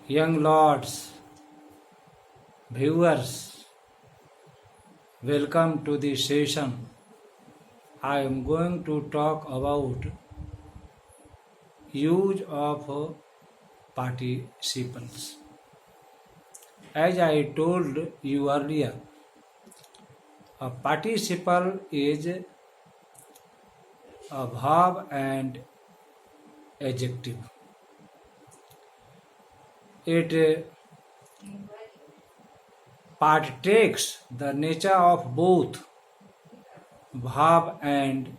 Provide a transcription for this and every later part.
Young lords, viewers, welcome to the session. I am going to talk about use of participles. As I told you earlier, a participle is a verb and adjective. It partakes the nature of both verb and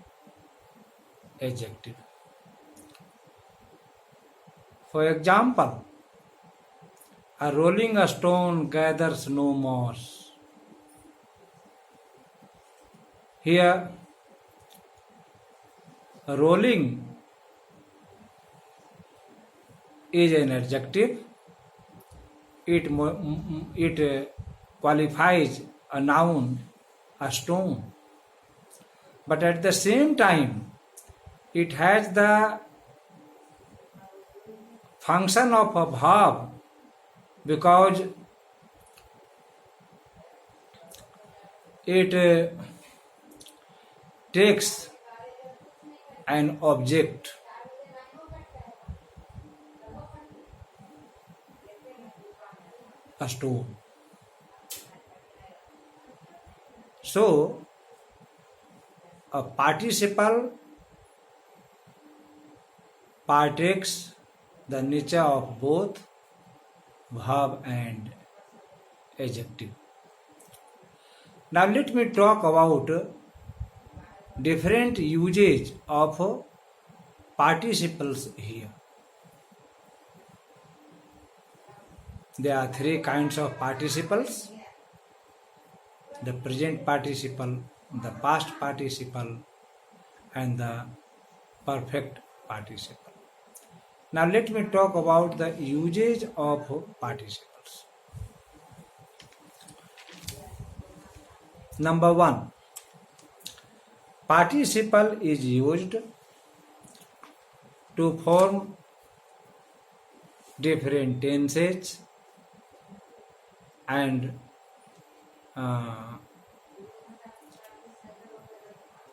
adjective. For example, a rolling stone gathers no moss. Here, rolling is an adjective. It qualifies a noun, a stone. But at the same time, it has the function of a verb because it takes an object, a stone. So, a participle partakes the nature of both verb and adjective. Now let me talk about different usage of participles here. There are three kinds of participles: the present participle, the past participle, and the perfect participle. Now let me talk about the usage of participles. Number one, participle is used to form different tenses and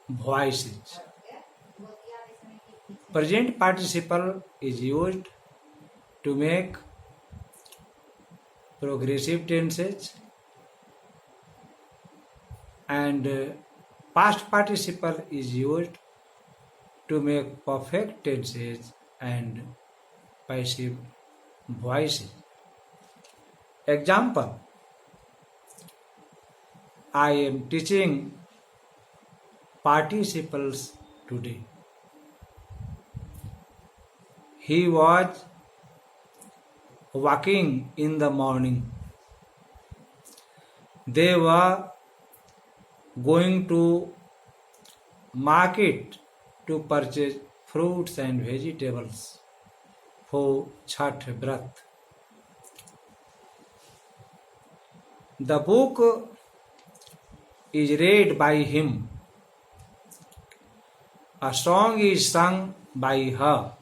voices. Present participle is used to make progressive tenses, and past participle is used to make perfect tenses and passive voices. Example: I am teaching participles today. He was walking in the morning. They were going to market to purchase fruits and vegetables for Chhath Vrat. The book is read by him. A song is sung by her.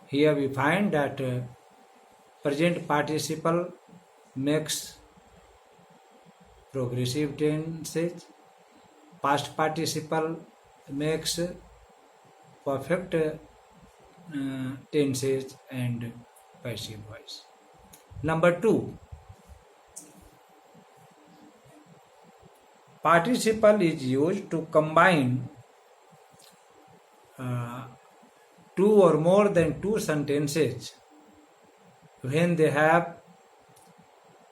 Here we find that present participle makes progressive tenses, past participle makes perfect tenses and passive voice. Number two, participle is used to combine two or more than two sentences when they have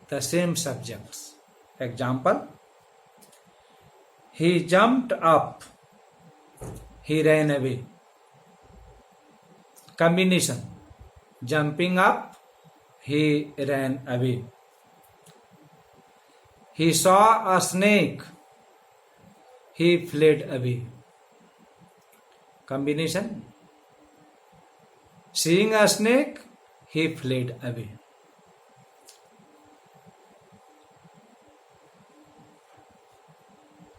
the same subjects. Example: he jumped up, he ran away. Combination: jumping up, he ran away. He saw a snake, he fled away. Combination: seeing a snake, he fled away.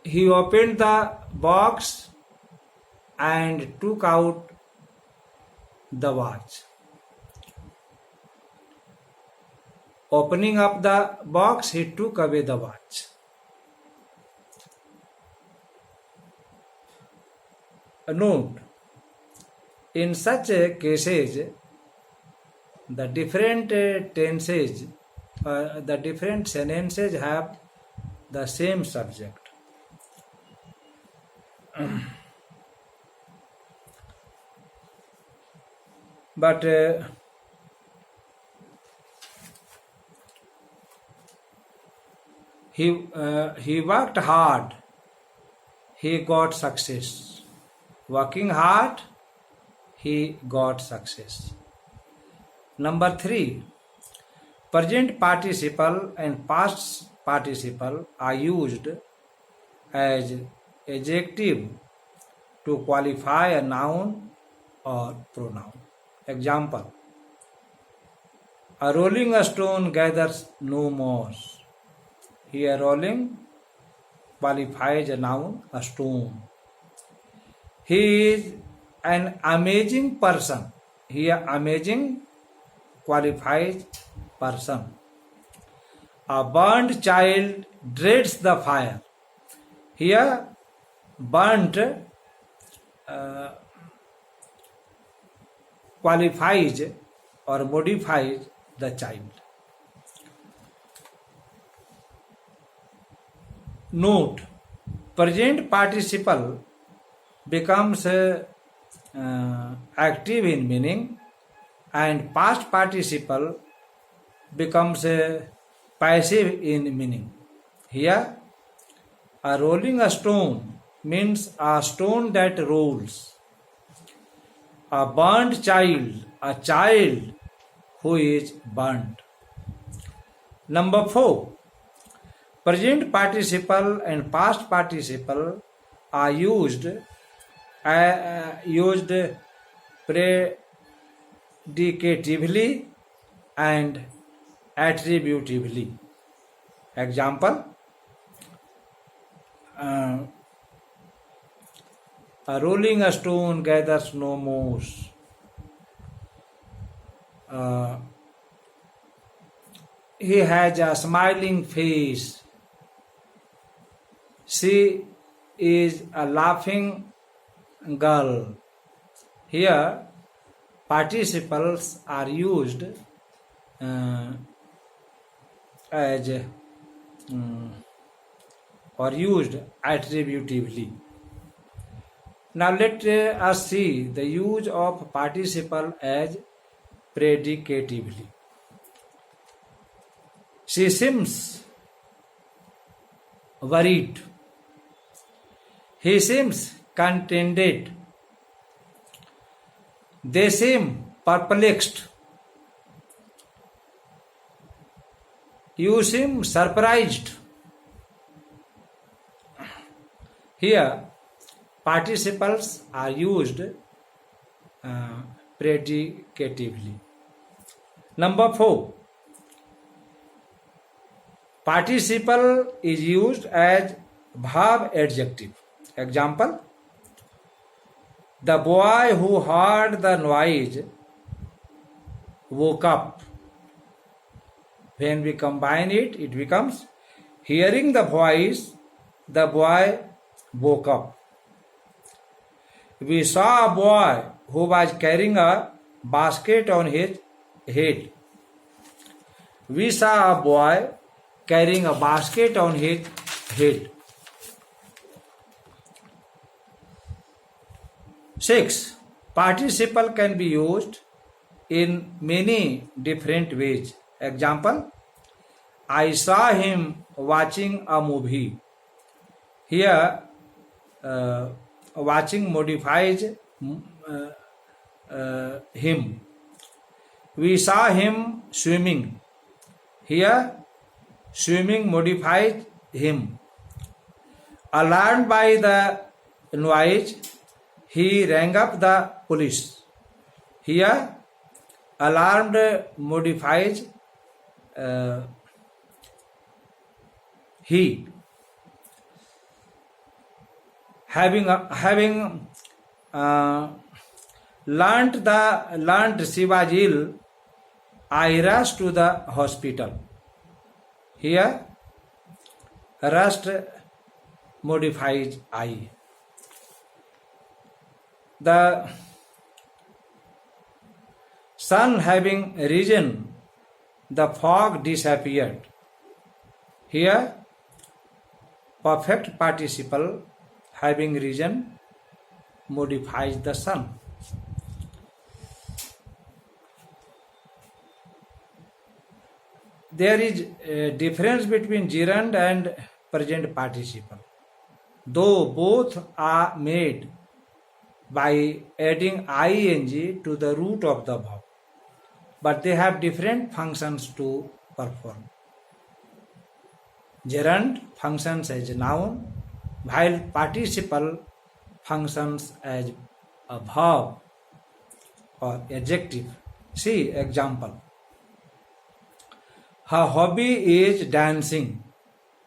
He opened the box and took out the watch. Opening up the box, he took away the watch. Note, in such cases, the different tenses, the different sentences have the same subject. But he worked hard, he got success. Working hard, he got success. Number 3, present participle and past participle are used as adjective to qualify a noun or pronoun. Example, a rolling stone gathers no moss. Here rolling qualifies a noun, a stone. He is an amazing person. Here amazing qualifies person. A burnt child dreads the fire. Here burnt qualifies or modifies the child. Note, present participle becomes active in meaning and past participle becomes passive in meaning. Here, a rolling a stone means a stone that rolls. A burnt child, a child who is burnt. Number 4, present participle and past participle are used predicatively and attributively. Example, a rolling a stone gathers no moss. He has a smiling face. She is a laughing girl. Here, participles are used used attributively. Now let us see the use of participle as predicatively. She seems worried. He seems contented. They seem perplexed. You seem surprised. Here, participles are used predicatively. Number 4, participle is used as verb adjective. Example, the boy who heard the noise woke up. When we combine it, it becomes hearing the voice, the boy woke up. We saw a boy who was carrying a basket on his head. We saw a boy carrying a basket on his head. 6, participle can be used in many different ways. Example, I saw him watching a movie. Here, watching modifies him. We saw him swimming. Here, swimming modifies him. Alarmed by the noise, he rang up the police. Here, alarmed modifies he. Having learnt she was ill, I rush to the hospital. Here, rushed modifies I. The sun having risen, the fog disappeared. Here, perfect participle having risen modifies the sun. There is a difference between gerund and present participle. Though both are made by adding ing to the root of the verb, but they have different functions to perform. Gerund functions as a noun, while participle functions as a verb or adjective. See example. Her hobby is dancing.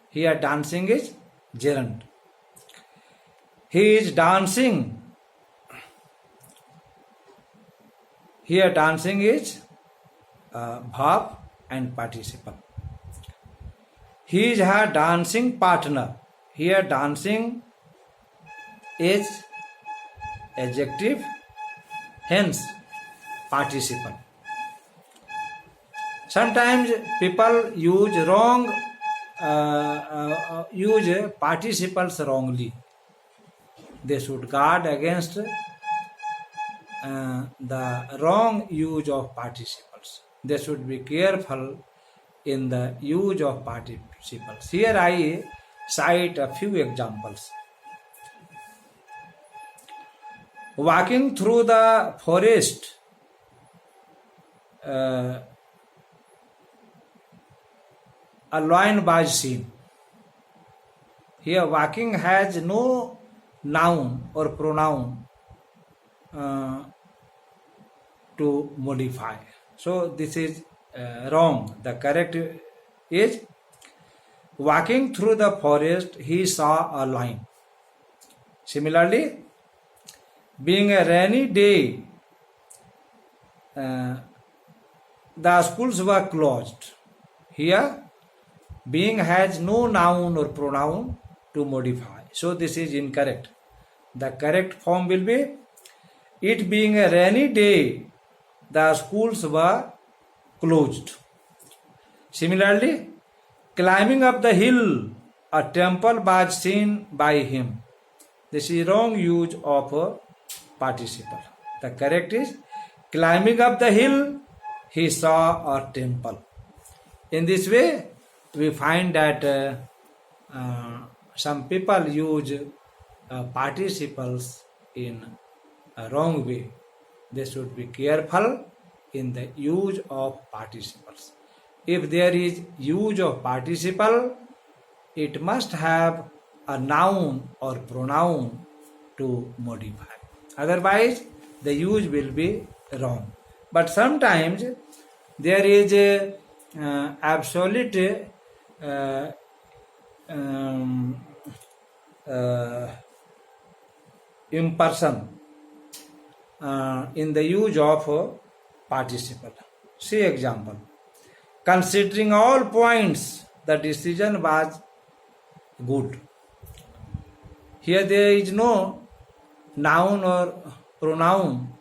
Here dancing is gerund. He is dancing. Here dancing is verb and participle. He is her dancing partner. Here dancing is adjective, hence participle. Sometimes people use use participles wrongly. They should guard against the wrong use of participles. They should be careful in the use of participles. Here I cite a few examples. Walking through the forest, a lion was seen. Here walking has no noun or pronoun to modify. So this is wrong. The correct is walking through the forest, he saw a lion. Similarly, being a rainy day, the schools were closed. Here, being has no noun or pronoun to modify. So this is incorrect. The correct form will be, it being a rainy day, the schools were closed. Similarly, climbing up the hill, a temple was seen by him. This is wrong use of a participle. The correct is, climbing up the hill, he saw a temple. In this way, we find that some people use participles in a wrong way. They should be careful in the use of participles. If there is use of participle, it must have a noun or pronoun to modify. Otherwise, the use will be wrong. But sometimes there is a absolute imperson in the use of participle. See example. Considering all points, the decision was good. Here there is no noun or pronoun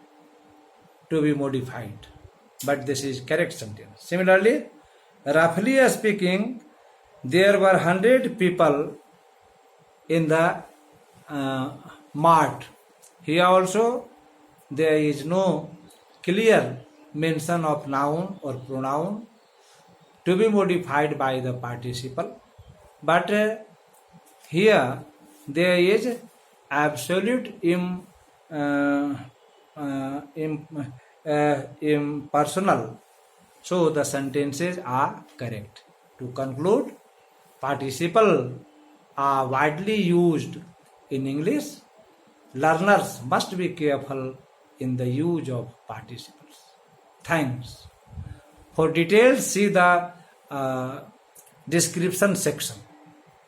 to be modified, but this is correct sentence. Similarly, roughly speaking, there were 100 people in the mart. Here also there is no clear mention of noun or pronoun to be modified by the participle, but here there is absolute impersonal, so the sentences are correct. To conclude, participle are widely used in English. Learners must be careful in the use of participles. Thanks. For details, see the description section.